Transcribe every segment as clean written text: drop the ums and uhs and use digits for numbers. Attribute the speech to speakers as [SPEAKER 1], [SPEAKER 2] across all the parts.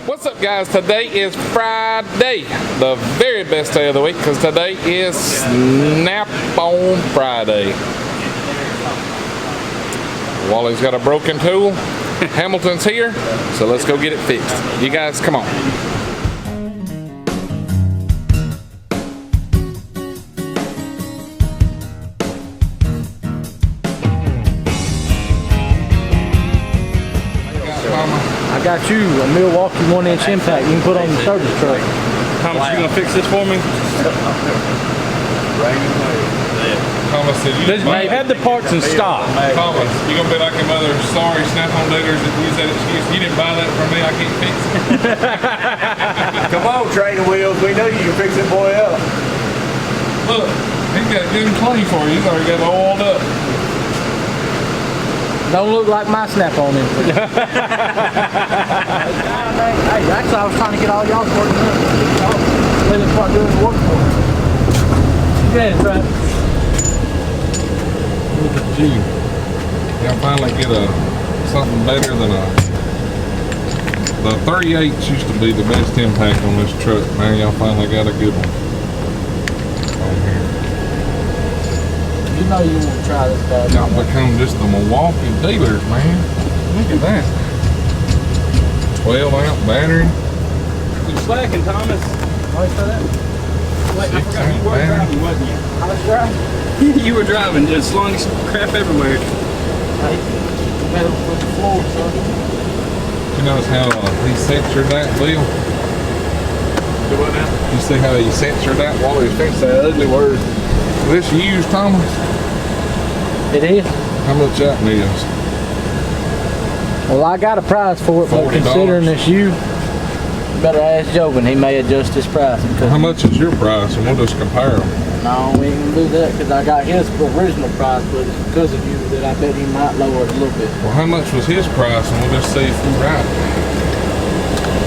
[SPEAKER 1] What's up, guys? Today is Friday, the very best day of the week, because today is Snap on Friday. Wally's got a broken tool. Hamilton's here, so let's go get it fixed. You guys, come on.
[SPEAKER 2] I got you a Milwaukee 1-inch impact you can put on your service truck.
[SPEAKER 3] Thomas, you gonna fix this for me?
[SPEAKER 1] Thomas said you
[SPEAKER 2] Have the parts in stock.
[SPEAKER 1] Thomas, you gonna be like them other sorry Snap-on dealers that use that excuse. You didn't buy that from me, I can't fix it.
[SPEAKER 3] Come on, training wheels. We know you can fix it, boy, up.
[SPEAKER 1] Look, he's got good and clean for you. He's already got it oiled up.
[SPEAKER 2] Don't look like my Snap-on in. Hey, actually, I was trying to get all y'all's work done. Let us start doing the work for us. Yeah, right.
[SPEAKER 1] Look at you. Y'all finally get something better than the 38s used to be the best impact on this truck. Now y'all finally got a good one on here.
[SPEAKER 2] You know you want to try this bad.
[SPEAKER 1] Y'all become just the Milwaukee dealers, man. Look at that. 12-amp battery.
[SPEAKER 3] You slacking, Thomas?
[SPEAKER 2] Why for that?
[SPEAKER 3] Wait, I forgot you were driving, wasn't you?
[SPEAKER 2] I was driving.
[SPEAKER 3] You were driving, just slung crap everywhere.
[SPEAKER 2] Hey, better put the floor, son.
[SPEAKER 1] You notice how he censored that, Bill?
[SPEAKER 3] Do what now?
[SPEAKER 1] You see how he censored that while he fixed that ugly word? This used, Thomas?
[SPEAKER 2] It is?
[SPEAKER 1] How much that is?
[SPEAKER 2] Well, I got a price for it, but
[SPEAKER 1] $40.
[SPEAKER 2] considering it's you better ask Jobin. He may adjust his price.
[SPEAKER 1] How much is your price? And we'll just compare them.
[SPEAKER 2] No, we ain't gonna do that because I got his original price, but it's because of you that I bet he might lower it a little bit.
[SPEAKER 1] Well, how much was his price? And we'll just see if we're right.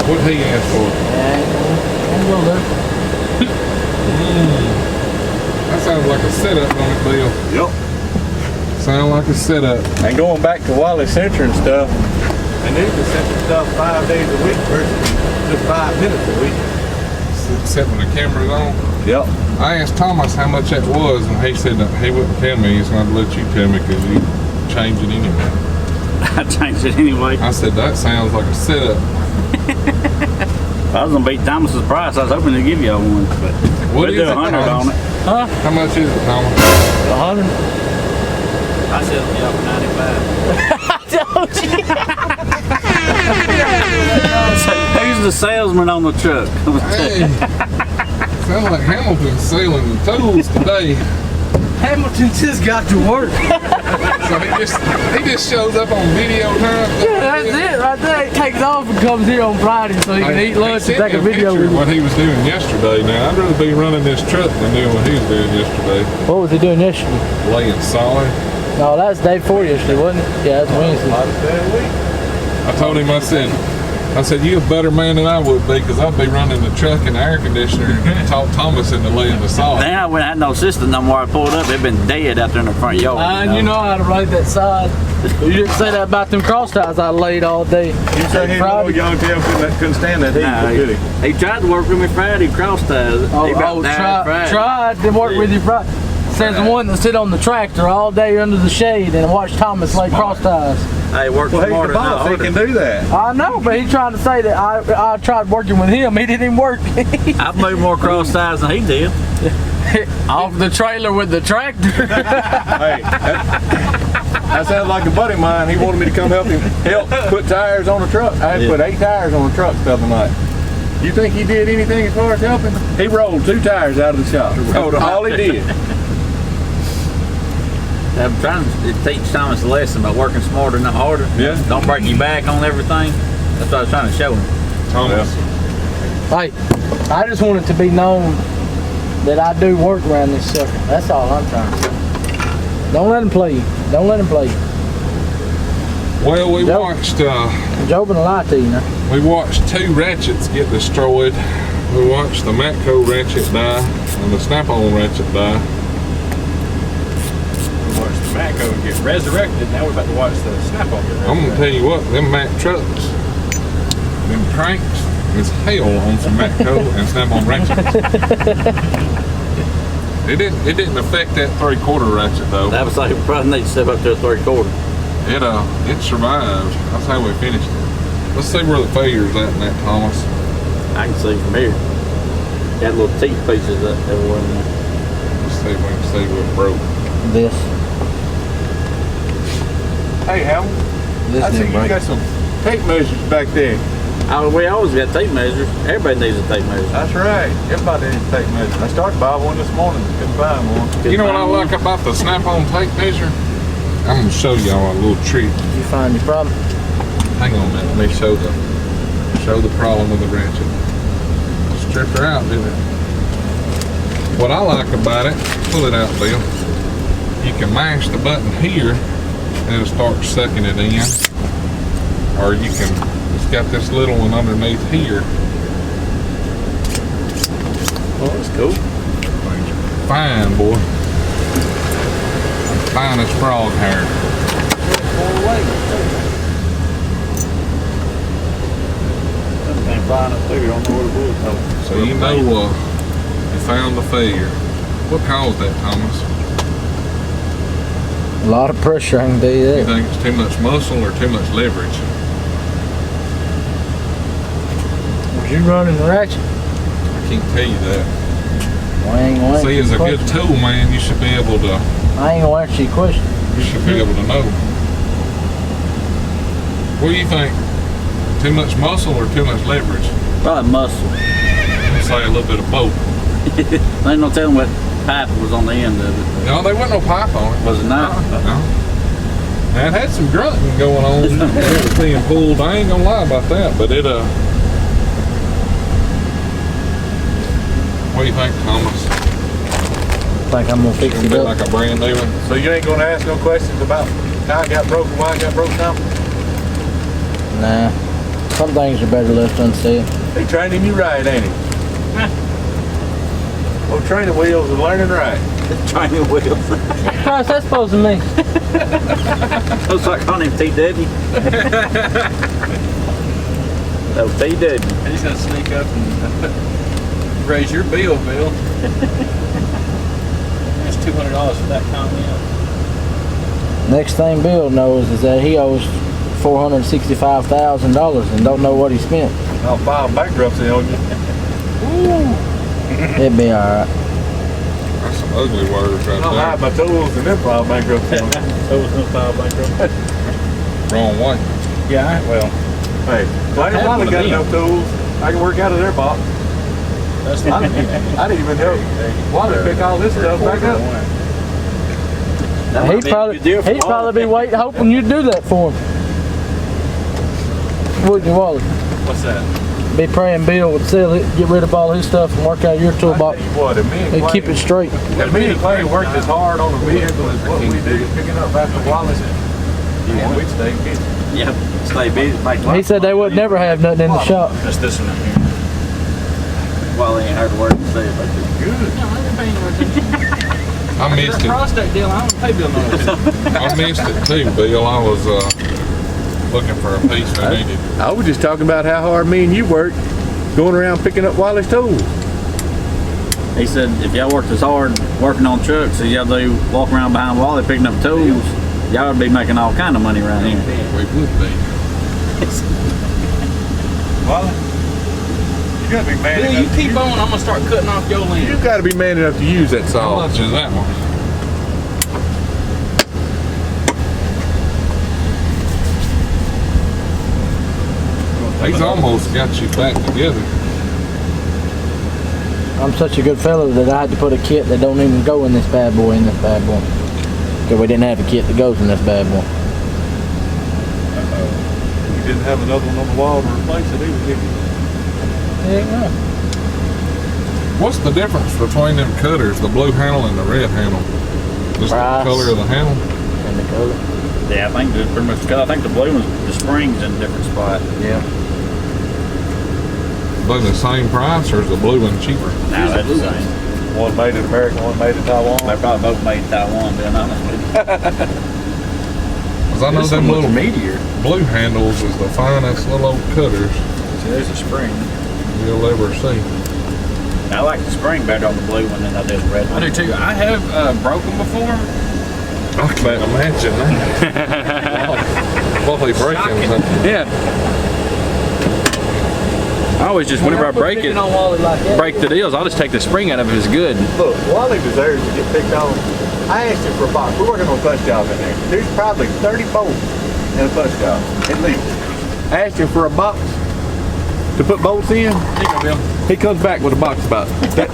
[SPEAKER 1] What'd he ask for?
[SPEAKER 2] Yeah, go there.
[SPEAKER 1] That sounds like a setup on it, Bill.
[SPEAKER 3] Yep.
[SPEAKER 1] Sound like a setup.
[SPEAKER 3] And going back to Wally censoring stuff, and they can censor stuff 5 days a week versus just 5 minutes a week.
[SPEAKER 1] Except when the camera's on.
[SPEAKER 3] Yep.
[SPEAKER 1] I asked Thomas how much that was, and he said that he wouldn't tell me. He's going to let you tell me because you changed it anyway.
[SPEAKER 4] I changed it anyway.
[SPEAKER 1] I said, that sounds like a setup.
[SPEAKER 4] I was gonna beat Thomas's price. I was hoping to give you a one, but
[SPEAKER 1] What
[SPEAKER 4] we'll
[SPEAKER 1] is
[SPEAKER 4] do
[SPEAKER 1] it,
[SPEAKER 4] 100
[SPEAKER 1] Thomas?
[SPEAKER 4] on it.
[SPEAKER 2] Huh?
[SPEAKER 1] How much is it, Thomas?
[SPEAKER 2] 100.
[SPEAKER 4] I said it'll be up 95. Who's the salesman on the truck?
[SPEAKER 1] Hey, sounds like Hamilton's selling the tools today.
[SPEAKER 2] Hamilton just got to work.
[SPEAKER 1] So he just shows up on video time.
[SPEAKER 2] Yeah, that's it right there. He takes off and comes here on Friday so he can eat lunch and take a video with
[SPEAKER 1] of
[SPEAKER 2] you.
[SPEAKER 1] what he was doing yesterday. Now, I'd rather be running this truck than doing what he was doing yesterday.
[SPEAKER 2] What was he doing yesterday?
[SPEAKER 1] Laying solid.
[SPEAKER 2] No, that was day 4 yesterday, wasn't it? Yeah, that's Wednesday.
[SPEAKER 1] I told him, I said, you're a better man than I would be because I'd be running the truck and the air conditioner and talk Thomas into laying the salt.
[SPEAKER 4] Now when I had no system no more, I pulled up. They've been dead out there in the front yard.
[SPEAKER 2] And you know how to ride that side. You didn't say that about them cross ties I laid all day.
[SPEAKER 3] You said he was young tail couldn't stand that heat, did he?
[SPEAKER 4] He tried to work with me Friday, cross ties. He about died Friday.
[SPEAKER 2] Tried to work with you Friday. Says the one that sit on the tractor all day under the shade and watch Thomas lay cross ties.
[SPEAKER 4] Hey, worked
[SPEAKER 3] Well, he's
[SPEAKER 4] smarter
[SPEAKER 3] the
[SPEAKER 4] than
[SPEAKER 3] boss. He
[SPEAKER 4] harder.
[SPEAKER 3] can do that.
[SPEAKER 2] I know, but he's trying to say that I tried working with him. He didn't even work.
[SPEAKER 4] I've moved more cross ties than he did.
[SPEAKER 2] Off the trailer with the tractor.
[SPEAKER 3] Hey, that sounds like a buddy of mine. He wanted me to come help put tires on the truck. I had to put 8 tires on the truck the other night. You think he did anything as far as helping? He rolled 2 tires out of the shop. That's all he did.
[SPEAKER 4] I'm trying to teach Thomas a lesson about working smarter, not harder.
[SPEAKER 3] Yeah.
[SPEAKER 4] Don't break your back on everything. That's what I was trying to show him.
[SPEAKER 1] Thomas.
[SPEAKER 2] Hey, I just want it to be known that I do work around this sucker. That's all I'm trying to say. Don't let him play you. Don't let him play you.
[SPEAKER 1] Well, we watched
[SPEAKER 2] Jobin will lie to you now.
[SPEAKER 1] we watched 2 Ratchets get destroyed. We watched the Matco Ratchet die and the Snap-on Ratchet die.
[SPEAKER 3] Watch the Matco get resurrected. Now we're about to watch the Snap-on get resurrected.
[SPEAKER 1] I'm gonna tell you what, them Mack trucks, them cranks, as hell on some Matco and snap-on ratchets. It didn't affect that 3/4 ratchet though.
[SPEAKER 4] That was like, we probably need to step up to a 3/4.
[SPEAKER 1] It survived. That's how we finished it. Let's see where the failure's at in that, Thomas.
[SPEAKER 4] I can see from here. Got little teeth pieces up everywhere in there.
[SPEAKER 1] Let's see if we can see what broke.
[SPEAKER 2] This.
[SPEAKER 3] Hey, Hal,
[SPEAKER 2] This
[SPEAKER 3] I see
[SPEAKER 2] didn't
[SPEAKER 3] you
[SPEAKER 2] break.
[SPEAKER 3] got some tape measures back there.
[SPEAKER 4] We always got tape measures. Everybody needs a tape measure.
[SPEAKER 3] That's right. Everybody needs a tape measure. I started to buy one this morning. Couldn't find one.
[SPEAKER 1] You know what I like about the snap-on tape measure? I'm gonna show y'all a little trick.
[SPEAKER 2] You find your problem?
[SPEAKER 1] Hang on a minute. Let me show the problem with the ratchet. Stripped her out, didn't it? What I like about it, pull it out, Bill. You can mash the button here and it'll start sucking it in. Or you can, it's got this little one underneath here.
[SPEAKER 4] Oh, that's cool.
[SPEAKER 1] Fine, boy. Fine as frog hair.
[SPEAKER 4] Ain't flying up there, you don't know where the bullet goes.
[SPEAKER 1] So you know you found the failure. What caused that, Thomas?
[SPEAKER 2] A lot of pressure, I can tell you
[SPEAKER 1] You
[SPEAKER 2] that.
[SPEAKER 1] think it's too much muscle or too much leverage?
[SPEAKER 2] Was you running the ratchet?
[SPEAKER 1] I can't tell you that.
[SPEAKER 2] Well, I ain't gonna
[SPEAKER 1] See,
[SPEAKER 2] answer
[SPEAKER 1] as a
[SPEAKER 2] your
[SPEAKER 1] good
[SPEAKER 2] question.
[SPEAKER 1] tool man, you should be able to.
[SPEAKER 2] I ain't gonna answer your question.
[SPEAKER 1] You should be able to know. What do you think? Too much muscle or too much leverage?
[SPEAKER 4] Probably muscle.
[SPEAKER 1] I'd say a little bit of both.
[SPEAKER 4] There ain't no telling what pipe was on the end of it.
[SPEAKER 1] No, there wasn't no pipe on it.
[SPEAKER 4] Was it not?
[SPEAKER 1] No. Now, it had some grunting going on. It was being pulled. I ain't gonna lie about that, but it what do you think, Thomas?
[SPEAKER 2] I think I'm gonna fix
[SPEAKER 1] It's
[SPEAKER 2] it
[SPEAKER 1] gonna be
[SPEAKER 2] up.
[SPEAKER 1] like a brand new one.
[SPEAKER 3] So you ain't gonna ask no questions about how I got broke and why I got broke now?
[SPEAKER 2] Nah. Some things are better left unsaid.
[SPEAKER 3] They training you right, ain't he? Oh, training wheels and learning right.
[SPEAKER 4] Training wheels.
[SPEAKER 2] What's that supposed to mean?
[SPEAKER 4] Looks like on him TW. That was TW.
[SPEAKER 5] He's gonna sneak up and raise your bill, Bill. That's $200 for that comment.
[SPEAKER 2] Next thing Bill knows is that he owes $465,000 and don't know what he spent.
[SPEAKER 3] I'll file bankruptcy on you.
[SPEAKER 2] It'd be alright.
[SPEAKER 1] That's some ugly words right
[SPEAKER 3] I'll hide
[SPEAKER 1] there.
[SPEAKER 3] my tools and then file bankruptcy on you.
[SPEAKER 5] So it's gonna file bankruptcy.
[SPEAKER 1] Wrong way.
[SPEAKER 5] Yeah, well,
[SPEAKER 3] Hey, Blaine
[SPEAKER 5] have
[SPEAKER 3] Wiley
[SPEAKER 5] one
[SPEAKER 3] got
[SPEAKER 5] of them.
[SPEAKER 3] enough tools. I can work out of their box.
[SPEAKER 5] that's
[SPEAKER 3] I didn't even help Wiley pick all this stuff back up.
[SPEAKER 2] He'd probably be waiting, hoping you'd do that for him. Wouldn't you, Wally?
[SPEAKER 5] What's that?
[SPEAKER 2] Be praying Bill would sell it, get rid of all his stuff and work out your
[SPEAKER 3] I
[SPEAKER 2] toolbox.
[SPEAKER 3] tell you what, if me and
[SPEAKER 2] He'd
[SPEAKER 3] Blaine-
[SPEAKER 2] keep it straight.
[SPEAKER 3] if me and Clay worked as hard on the vehicle as what we did picking up after Wallace, yeah, we'd stay busy.
[SPEAKER 4] Yep. Stay busy. Make
[SPEAKER 2] He said they would never have nothing in the shop.
[SPEAKER 5] That's this one right here.
[SPEAKER 4] Well, they ain't heard a word to say about this.
[SPEAKER 3] Good.
[SPEAKER 1] I missed it.
[SPEAKER 5] Prostate deal, I don't pay Bill no attention.
[SPEAKER 1] I missed it too, Bill. I was looking for a piece I needed.
[SPEAKER 3] I was just talking about how hard me and you worked going around picking up Wally's tools.
[SPEAKER 4] He said if y'all worked as hard working on trucks as y'all do walking around behind Wally picking up tools, y'all would be making all kind of money around here.
[SPEAKER 1] We would be.
[SPEAKER 3] Wally, you gotta be man
[SPEAKER 5] Bill,
[SPEAKER 3] enough.
[SPEAKER 5] you keep on, I'm gonna start cutting off your
[SPEAKER 3] You
[SPEAKER 5] land.
[SPEAKER 3] gotta be man enough to use that
[SPEAKER 1] How
[SPEAKER 3] saw.
[SPEAKER 1] much is that one? He's almost got you back together.
[SPEAKER 2] I'm such a good fella that I had to put a kit that don't even go in this bad boy Because we didn't have a kit that goes in this bad boy.
[SPEAKER 3] You didn't have another one on the wall to replace it either, did you?
[SPEAKER 2] Yeah,
[SPEAKER 1] What's the difference between them cutters, the blue handle and the red handle? Just
[SPEAKER 2] Price.
[SPEAKER 1] the color of the handle?
[SPEAKER 2] and the color.
[SPEAKER 4] Yeah, I think that's pretty much because I think the blue one's the spring's in a different spot.
[SPEAKER 2] Yeah.
[SPEAKER 1] But the same price, or is the blue one cheaper?
[SPEAKER 4] Nah, that's the same.
[SPEAKER 3] One made in America, one made in Taiwan.
[SPEAKER 4] They're probably both made in Taiwan, being honest with you.
[SPEAKER 1] Cause I know
[SPEAKER 5] This
[SPEAKER 1] them
[SPEAKER 5] one looks
[SPEAKER 1] little
[SPEAKER 5] meatier.
[SPEAKER 1] blue handles is the finest little old cutters.
[SPEAKER 3] See,
[SPEAKER 4] See, there's a spring.
[SPEAKER 1] you'll ever see.
[SPEAKER 4] I like the spring better on the blue one than I do the red
[SPEAKER 5] I
[SPEAKER 4] one.
[SPEAKER 5] do too. I have broken before.
[SPEAKER 1] I can't imagine that. Well, they breaking something.
[SPEAKER 5] Yeah. I always just, whenever I break it,
[SPEAKER 2] on Wally like that.
[SPEAKER 5] break the deals, I'll just take the spring out of it if it's good.
[SPEAKER 3] Look, Wally deserves to get picked on. I asked him for a box. We're working on a clutch job in there. There's probably 30 bolts in a clutch job, at least. I asked him for a box to put bolts in. He comes back with a box about that,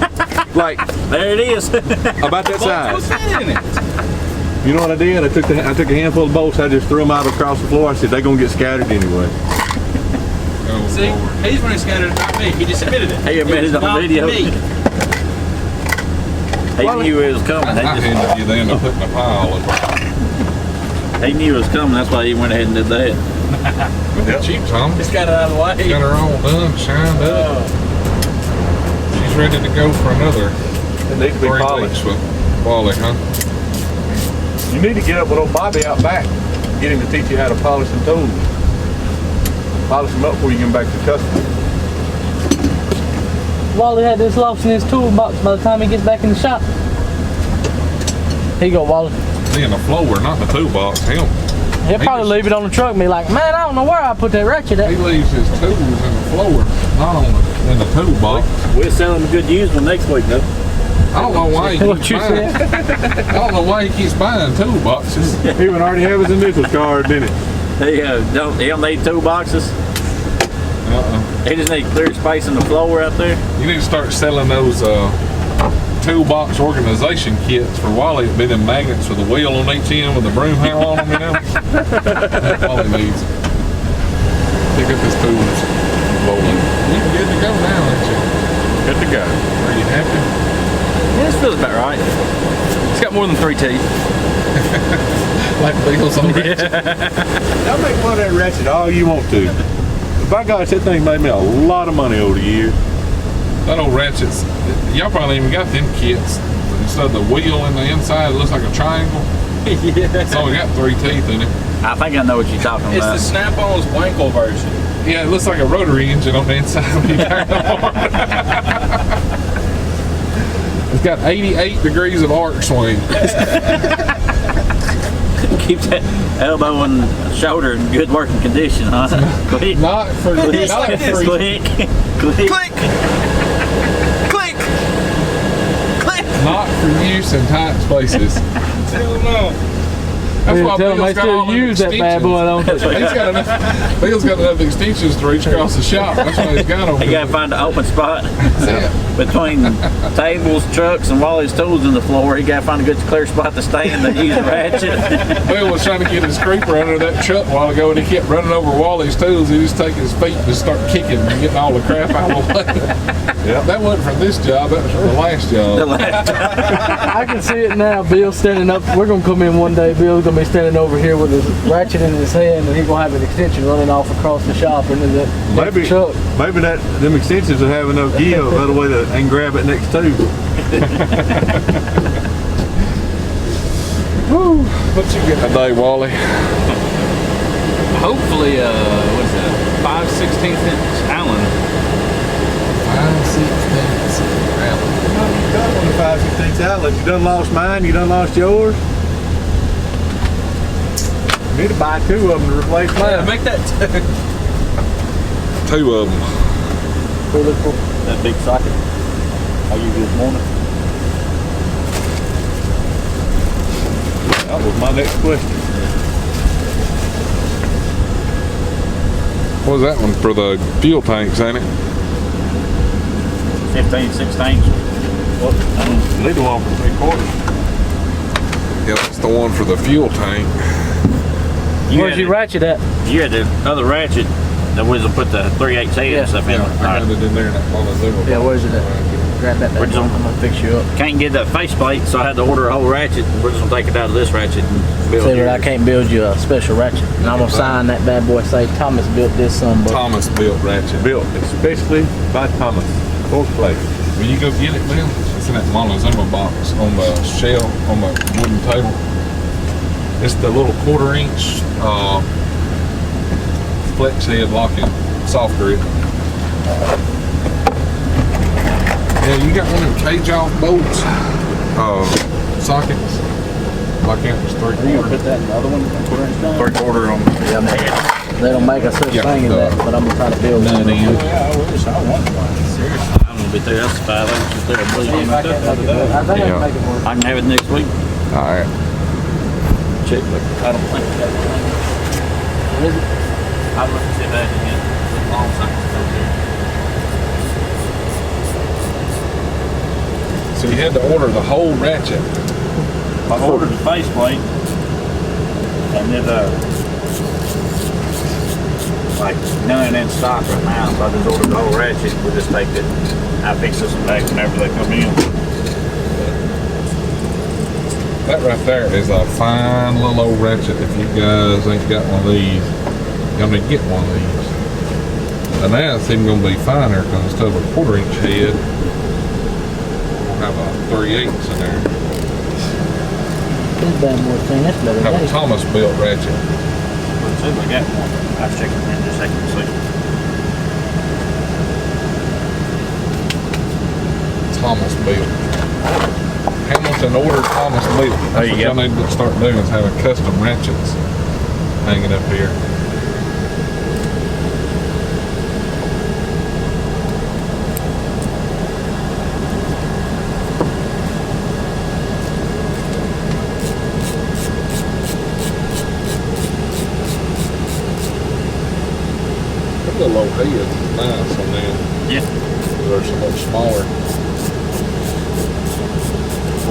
[SPEAKER 3] like
[SPEAKER 4] There it is.
[SPEAKER 3] about that size.
[SPEAKER 5] What's in it?
[SPEAKER 3] You know what I did? I took a handful of bolts. I just threw them out across the floor. I said they're gonna get scattered anyway.
[SPEAKER 1] Oh,
[SPEAKER 5] See,
[SPEAKER 1] Lord.
[SPEAKER 5] he's running scattered about me. He just admitted it.
[SPEAKER 4] He admitted
[SPEAKER 5] It was
[SPEAKER 4] on
[SPEAKER 5] not
[SPEAKER 4] video.
[SPEAKER 5] me.
[SPEAKER 4] He knew it was coming.
[SPEAKER 1] I handed you then to put in a pile.
[SPEAKER 4] He knew it was coming. That's why he went ahead and did that.
[SPEAKER 1] Look at you, Tom.
[SPEAKER 5] Just got it out of the way.
[SPEAKER 1] Got her all done, shined up. She's ready to go for another
[SPEAKER 3] It needs to be
[SPEAKER 1] 3
[SPEAKER 3] polished.
[SPEAKER 1] weeks with Wally, huh?
[SPEAKER 3] You need to get up with old Bobby out back. Get him to teach you how to polish some tools. Polish them up before you get them back to the customer.
[SPEAKER 2] Wally had this lost in his toolbox by the time he gets back in the shop. Here you go, Wally.
[SPEAKER 1] See, in the floor, not the toolbox.
[SPEAKER 2] He'll probably leave it on the truck and be like, man, I don't know where I put that ratchet
[SPEAKER 1] He
[SPEAKER 2] at.
[SPEAKER 1] leaves his tools in the floor, not on in the toolbox.
[SPEAKER 4] We'll sell him a good used one next week, though.
[SPEAKER 1] I don't know why he
[SPEAKER 2] What
[SPEAKER 1] keeps
[SPEAKER 2] you
[SPEAKER 1] buying.
[SPEAKER 2] said?
[SPEAKER 1] I don't know why he keeps buying toolboxes.
[SPEAKER 3] He would already have his initials card, didn't it?
[SPEAKER 4] He don't need toolboxes. He just needs clear space in the floor out there.
[SPEAKER 1] You need to start selling those toolbox organization kits for Wally. It'd be them magnets with a wheel on each end with a broom handle on them, you know? That's all he needs. Pick up his tools. Rolling. You're good to go now, aren't you?
[SPEAKER 3] Good to go.
[SPEAKER 1] Are you happy?
[SPEAKER 5] Yeah, this feels about right. It's got more than 3 teeth.
[SPEAKER 1] Like Bill's on Ratchet.
[SPEAKER 3] Y'all make fun of that Ratchet all you want to. By gosh, that thing made me a lot of money over the years.
[SPEAKER 1] That old Ratchet's, y'all probably even got them kits. Instead of the wheel in the inside, it looks like a triangle.
[SPEAKER 5] Yeah.
[SPEAKER 1] It's only got 3 teeth in it.
[SPEAKER 4] I think I know what you're talking
[SPEAKER 5] It's
[SPEAKER 4] about.
[SPEAKER 5] the Snap-on's Wankel version.
[SPEAKER 1] Yeah, it looks like a rotary engine on the inside when you turn it on. It's got 88 degrees of arc swing.
[SPEAKER 4] Keep that elbow and shoulder in good working condition, huh? Click.
[SPEAKER 1] Not for
[SPEAKER 4] Click.
[SPEAKER 1] not for
[SPEAKER 4] Click. Click.
[SPEAKER 5] Click! Click! Click!
[SPEAKER 1] not for use in tight spaces. That's why
[SPEAKER 2] Tell them
[SPEAKER 1] Bill's
[SPEAKER 2] they
[SPEAKER 1] got all
[SPEAKER 2] still
[SPEAKER 1] them
[SPEAKER 2] use that bad boy,
[SPEAKER 1] extensions.
[SPEAKER 2] don't they?
[SPEAKER 1] He's got enough. Bill's got enough extensions to reach across the shop. That's why he's got them.
[SPEAKER 4] You gotta find an open spot
[SPEAKER 1] Yeah.
[SPEAKER 4] between tables, trucks, and Wally's tools in the floor. He gotta find a good clear spot to stand and use a ratchet.
[SPEAKER 1] Bill was trying to get his creeper under that truck a while ago, and he kept running over Wally's tools. He just take his feet and just start kicking and getting all the crap out of the way.
[SPEAKER 3] Yep.
[SPEAKER 1] That wasn't from this job. That was from the last job.
[SPEAKER 2] I can see it now. Bill standing up. We're gonna come in one day. Bill's gonna be standing over here with his ratchet in his hand, and he's gonna have an extension running off across the shop into the
[SPEAKER 3] Maybe,
[SPEAKER 2] truck.
[SPEAKER 3] maybe them extensions will have enough give that way that they can grab it next to.
[SPEAKER 1] Woo. What you get today, Wally?
[SPEAKER 5] Hopefully, what is that? 5/16 inch Allen.
[SPEAKER 1] 5/16 Allen.
[SPEAKER 3] You done on the 5/16 outlet. You done lost mine. You done lost yours. You need to buy 2 of them to replace
[SPEAKER 5] Yeah,
[SPEAKER 3] mine.
[SPEAKER 5] make that
[SPEAKER 1] 2 of them.
[SPEAKER 4] That big socket I used this morning.
[SPEAKER 3] That was my next question.
[SPEAKER 1] What was that one for the fuel tanks, ain't it?
[SPEAKER 4] 15, 16.
[SPEAKER 3] What? Need one for 3/4.
[SPEAKER 1] Yeah, that's the one for the fuel tank.
[SPEAKER 2] Where's your ratchet at?
[SPEAKER 4] You had the other ratchet that was to put the 3/8 and stuff in.
[SPEAKER 1] I got it in there in that Montezuma.
[SPEAKER 2] Yeah, where's it at? Grab that back.
[SPEAKER 4] We're just
[SPEAKER 2] I'm gonna fix you up.
[SPEAKER 4] Can't get that faceplate, so I had to order a whole ratchet. We're just gonna take it out of this ratchet and build
[SPEAKER 2] Say that I
[SPEAKER 4] yours.
[SPEAKER 2] can't build you a special ratchet, and I'm gonna sign that bad boy. Say Thomas built this son, but
[SPEAKER 1] Thomas built ratchet.
[SPEAKER 3] Built especially by Thomas. 4th place.
[SPEAKER 1] Will you go get it, Bill? It's in that Montezuma box on the shell on the wooden table. It's the little 1/4 inch flex head locking soft grip. Yeah, you got one of them cage off bolts, sockets. Like that was
[SPEAKER 4] Are you gonna
[SPEAKER 1] 3/4.
[SPEAKER 4] put that in the other one? 3/4 on.
[SPEAKER 2] Yeah, they don't make a such
[SPEAKER 1] Yeah,
[SPEAKER 2] thing in that, but I'm gonna try to build one.
[SPEAKER 4] Yeah, I wish I wanted one. Seriously, I'm gonna be through. That's 5 inches there.
[SPEAKER 2] See if I can make it work. I think I can make it work.
[SPEAKER 4] I can have it next week.
[SPEAKER 1] All right.
[SPEAKER 4] Check, but I don't think that's
[SPEAKER 2] What is it?
[SPEAKER 4] I'd love to see that again. The long signs over there.
[SPEAKER 1] So you had to order the whole ratchet.
[SPEAKER 4] I ordered the faceplate, and it like none in stock right now, so I just ordered the whole ratchet. We'll just take it. I fix this back whenever they come in.
[SPEAKER 1] That right there is a fine little old ratchet. If you guys ain't got one of these, you're gonna get one of these. And now it's even gonna be finer because instead of a 1/4 inch head, we'll have a 3/8 in there.
[SPEAKER 2] This damn more thing, that's better.
[SPEAKER 1] Have a Thomas built ratchet.
[SPEAKER 4] Let's see if I got one. I'll check it in just a second and see.
[SPEAKER 1] Thomas built. Hamilton ordered Thomas built.
[SPEAKER 4] There
[SPEAKER 1] That's
[SPEAKER 4] you
[SPEAKER 1] what y'all
[SPEAKER 4] go.
[SPEAKER 1] need to start doing is having custom ratchets hanging up here. That little old head is nice on them.
[SPEAKER 4] Yeah.
[SPEAKER 1] They're so much smaller.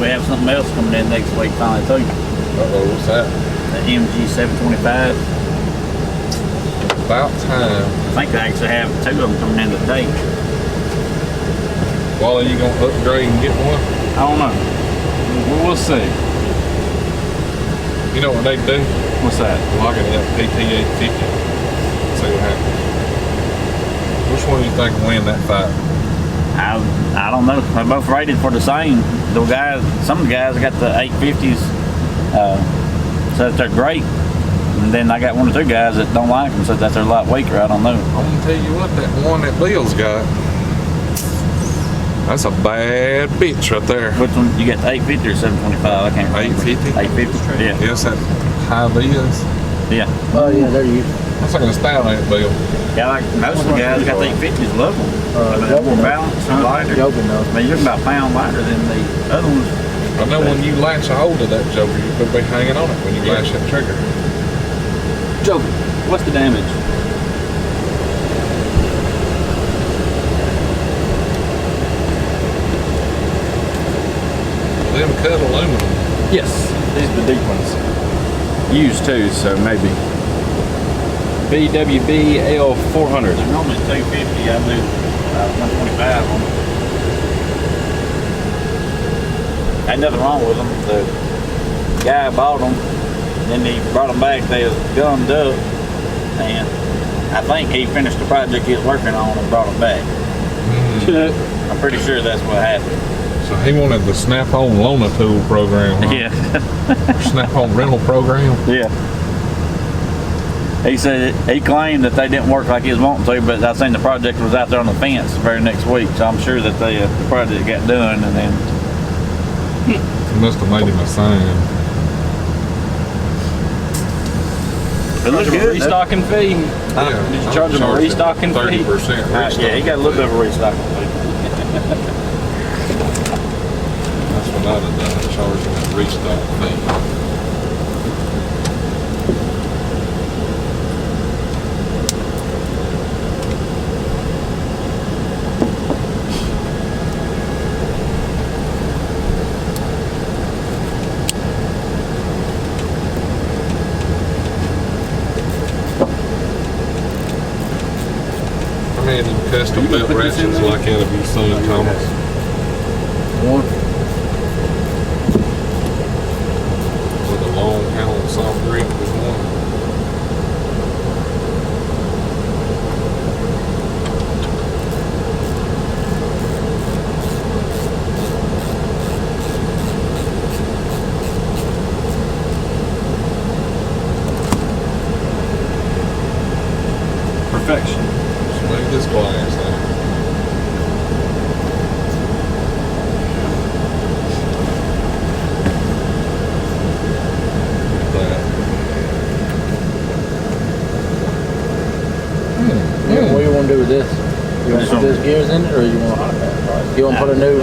[SPEAKER 4] We have something else coming in next week finally too.
[SPEAKER 1] Uh-oh, what's that?
[SPEAKER 4] The MG725.
[SPEAKER 1] About time.
[SPEAKER 4] I think they actually have 2 of them coming in today.
[SPEAKER 1] Wally, you gonna upgrade and get one?
[SPEAKER 4] I don't know.
[SPEAKER 5] We'll see.
[SPEAKER 1] You know what they do?
[SPEAKER 5] What's that?
[SPEAKER 1] Lock it up PT850. See what happens. Which one do you think will win that fight?
[SPEAKER 4] I don't know. They're both rated for the same. The guys, some of the guys got the 850s, said they're great. And then I got 1 or 2 guys that don't like them, said that they're a lot weaker. I don't know.
[SPEAKER 1] I'm gonna tell you what, that one that Bill's got, that's a bad bitch right there.
[SPEAKER 4] Which one? You got the 850 or 725? I can't remember.
[SPEAKER 1] 850?
[SPEAKER 4] 850? Yeah.
[SPEAKER 1] Yes, that high Viz.
[SPEAKER 4] Yeah.
[SPEAKER 2] Oh yeah, there you.
[SPEAKER 1] What's like a style ain't Bill?
[SPEAKER 4] Yeah, like most of the guys that got the 850s love them. I mean, they're more balanced and lighter.
[SPEAKER 2] Joking though.
[SPEAKER 4] I mean, you're about a pound lighter than the other ones.
[SPEAKER 1] I know when you latch a hold of that joker, you could be hanging on it when you lash that trigger.
[SPEAKER 5] Joker, what's the damage?
[SPEAKER 1] Them cut aluminum.
[SPEAKER 5] Yes, these are the deep ones. Used too, so maybe. BWB L400.
[SPEAKER 4] They're normally 250. I do 125 on them. Ain't nothing wrong with them. The guy bought them, then he brought them back. They was gummed up, and I think he finished the project he was working on and brought them back. I'm pretty sure that's what happened.
[SPEAKER 1] So he wanted the Snap-on Lona Tool program, huh?
[SPEAKER 4] Yeah.
[SPEAKER 1] Snap-on rental program.
[SPEAKER 4] Yeah. He said he claimed that they didn't work like he was wanting to, but I seen the project was out there on the fence the very next week, so I'm sure that they the project got done, and then
[SPEAKER 1] He must have made him a sign.
[SPEAKER 4] it looks
[SPEAKER 5] Charge him a
[SPEAKER 4] good.
[SPEAKER 5] restocking fee.
[SPEAKER 1] Yeah,
[SPEAKER 5] Did you charge him a restocking fee?
[SPEAKER 1] 30% restock.
[SPEAKER 4] Yeah, he got a little bit of a restock.
[SPEAKER 1] That's what I'd have done, charged him a restock fee. How many of them custom built ratchets like that have you seen, Thomas?
[SPEAKER 2] One.
[SPEAKER 1] With a long handle and soft grip is one.
[SPEAKER 5] Perfection.
[SPEAKER 1] Swing this glass out.
[SPEAKER 2] You want to put those gears in it, or you want to put a new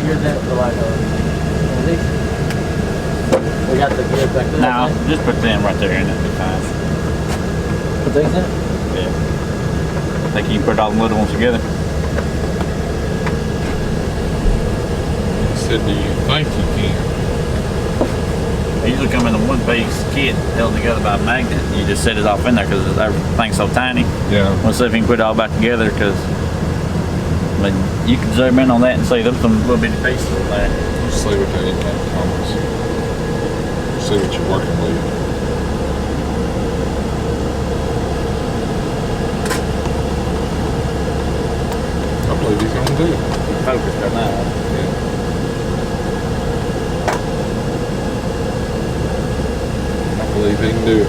[SPEAKER 2] gears in it for like one of these? We got the gears back there.
[SPEAKER 4] No, just put them right there and it'll be fine.
[SPEAKER 2] Put these in it?
[SPEAKER 4] Yeah. Think you can put all the little ones together?
[SPEAKER 1] I said, do you think you can?
[SPEAKER 4] They usually come in a one-piece kit held together by a magnet. You just set it off in there because everything's so tiny.
[SPEAKER 1] Yeah.
[SPEAKER 4] We'll see if we can put it all back together because I mean, you can zoom in on that and see there's some little bitty pieces over there.
[SPEAKER 1] Let's see what they got, Thomas. See what you're working with. I believe he's gonna do it.
[SPEAKER 4] Focused right now.
[SPEAKER 1] Yeah. I believe he can do it.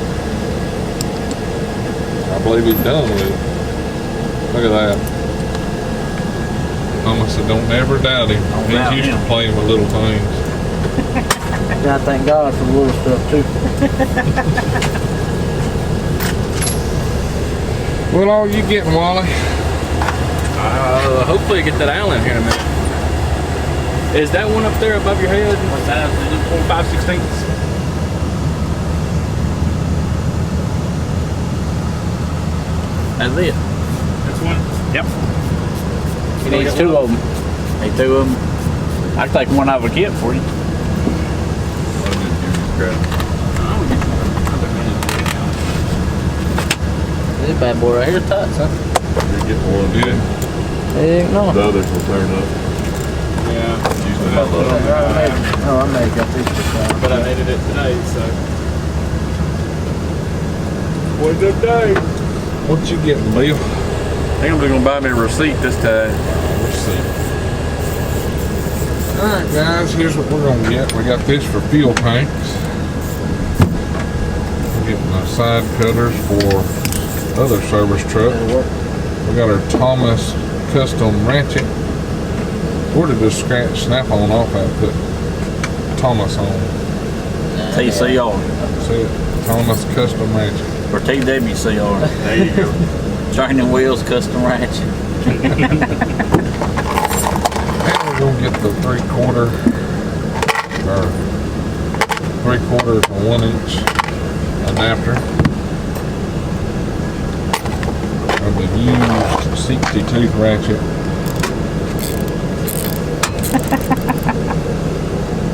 [SPEAKER 1] I believe he's done with it. Look at that. Thomas said, don't ever doubt him.
[SPEAKER 4] Don't
[SPEAKER 1] He's
[SPEAKER 4] doubt
[SPEAKER 1] used
[SPEAKER 4] him.
[SPEAKER 1] to playing with little things.
[SPEAKER 2] Yeah, I thank God for the little stuff too.
[SPEAKER 1] What all you getting, Wally?
[SPEAKER 5] Hopefully get that Allen here in a minute. Is that one up there above your head? What's that? 5/16?
[SPEAKER 4] That's it.
[SPEAKER 5] That's one.
[SPEAKER 4] Yep.
[SPEAKER 2] He needs two of them.
[SPEAKER 4] Need two of them. I can take one out of a kit for you.
[SPEAKER 2] This bad boy right here tight, son.
[SPEAKER 3] You get one.
[SPEAKER 1] Yeah.
[SPEAKER 2] Heck no.
[SPEAKER 3] The others will turn up.
[SPEAKER 5] Yeah.
[SPEAKER 3] Usually not love.
[SPEAKER 2] Oh, I may have got these just down.
[SPEAKER 5] But I needed it today, so. What a good day.
[SPEAKER 1] What you getting, Bill?
[SPEAKER 3] I think I'm just gonna buy me a receipt this time.
[SPEAKER 1] Let's see. Alright guys, here's what we're gonna get. We got this for fuel tanks. We're getting the side cutters for other service truck. We got our Thomas custom ratchet. Where did this snap on off and put Thomas on?
[SPEAKER 4] TCR.
[SPEAKER 1] See it? Thomas custom ratchet.
[SPEAKER 4] Or TWCR.
[SPEAKER 3] There you go.
[SPEAKER 4] Training wheels, custom ratchet.
[SPEAKER 1] And we're gonna get the 3/4 to 1 inch adapter of the used 60-tooth ratchet.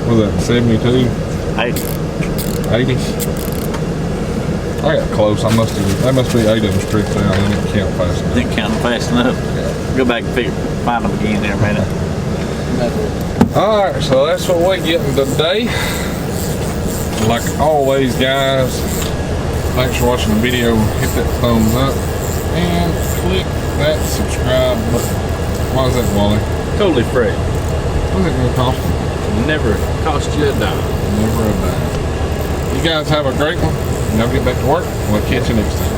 [SPEAKER 1] Was that 72?
[SPEAKER 4] 80.
[SPEAKER 1] 80? I got close. That must be 8 inch strips down. I didn't count fast enough.
[SPEAKER 4] Didn't count them fast enough. Go back and find them again in a minute.
[SPEAKER 1] Alright, so that's what we're getting today. Like always, guys, thanks for watching the video. Hit that thumbs up and click that subscribe button. Why is that, Wally?
[SPEAKER 5] Totally free.
[SPEAKER 1] What's it gonna cost me?
[SPEAKER 5] Never cost you a dime.
[SPEAKER 1] Never a dime. You guys have a great one. Now get back to work. We'll catch you next time.